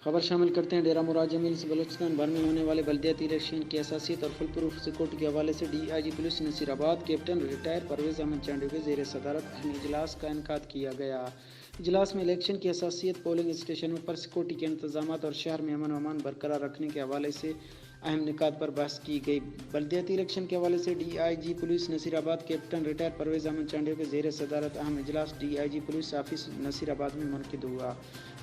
خبر شامل کرتے ہیں ڈیرہ مراد جمیل سے بلوچستان بھر میں ہونے والے بلدیاتی الیکشن کی حساسیت اور فل پروف سیکورٹی کے حوالے سے D I G police Nasirabad captain retired Parvez Ahmed Chandio کے زیر صدارت اہم اجلاس کا انعقاد کیا گیا۔ اجلاس میں الیکشن کی حساسیت، پولنگ اسٹیشنوں پر سیکورٹی کے انتظامات اور شہر میں امن و امان برقرار رکھنے کے حوالے سے اہم نکات پر بحث کی گئی۔ بلدیاتی الیکشن کے حوالے سے D I G police Nasirabad captain retired Parvez Ahmed Chandio کے زیر صدارت اہم اجلاس D I G police office Nasirabad میں منعقد ہوا۔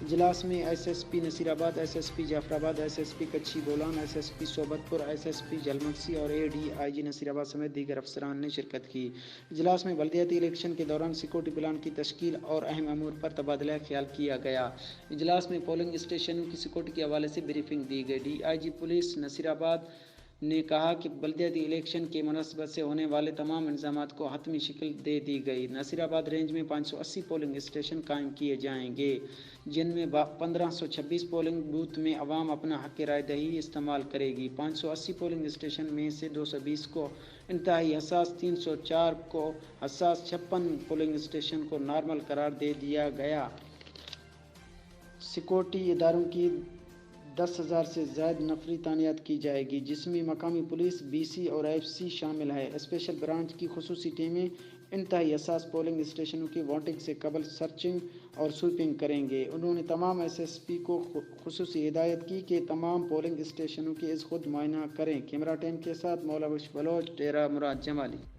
اجلاس میں ایس ایس پی نصیر آباد، ایس ایس پی جعفر آباد، ایس ایس پی کچھی بولان، ایس ایس پی صوبت پور، ایس ایس پی جلمکسی اور اے ڈی آئی جی نصیر آباد سمیت دیگر افسران نے شرکت کی۔ اجلاس میں بلدیاتی الیکشن کے دوران سیکورٹی پلان کی تشکیل اور اہم امور پر تبادلہ خیال کیا گیا۔ اجلاس میں پولنگ اسٹیشنوں کی سیکورٹی کے حوالے سے بریفنگ دی گئی۔ D I G police Nasirabad نے کہا کہ بلدیاتی الیکشن کی مناسبت سے ہونے والے تمام انتظامات کو حتمی شکل دے دی گئی۔ نصیر آباد رینج میں 580 پولنگ اسٹیشن قائم کیے جائیں گے، جن میں 1526 پولنگ بوتھ میں عوام اپنا حق رائے دہی استعمال کرے گی۔ 580 پولنگ اسٹیشن میں سے 220 کو انتہائی حساس، 304 کو حساس، 56 پولنگ اسٹیشن کو نارمل قرار دے دیا گیا۔ سیکورٹی اداروں کی 10,000 سے زائد نفری تعینات کی جائے گی، جس میں مقامی پولیس، بی سی اور ایف سی شامل ہے۔ اسپیشل برانچ کی خصوصی ٹیمیں انتہائی حساس پولنگ اسٹیشنوں کی ووٹنگ سے قبل سرچنگ اور سویپنگ کریں گے۔ انہوں نے تمام ایس ایس پی کو خصوصی ہدایت کی کہ تمام پولنگ اسٹیشنوں کی از خود معائنہ کریں۔ کیمرہ ٹیم کے ساتھ مولا بخش بلوچ، ڈیرہ مراد جمالی۔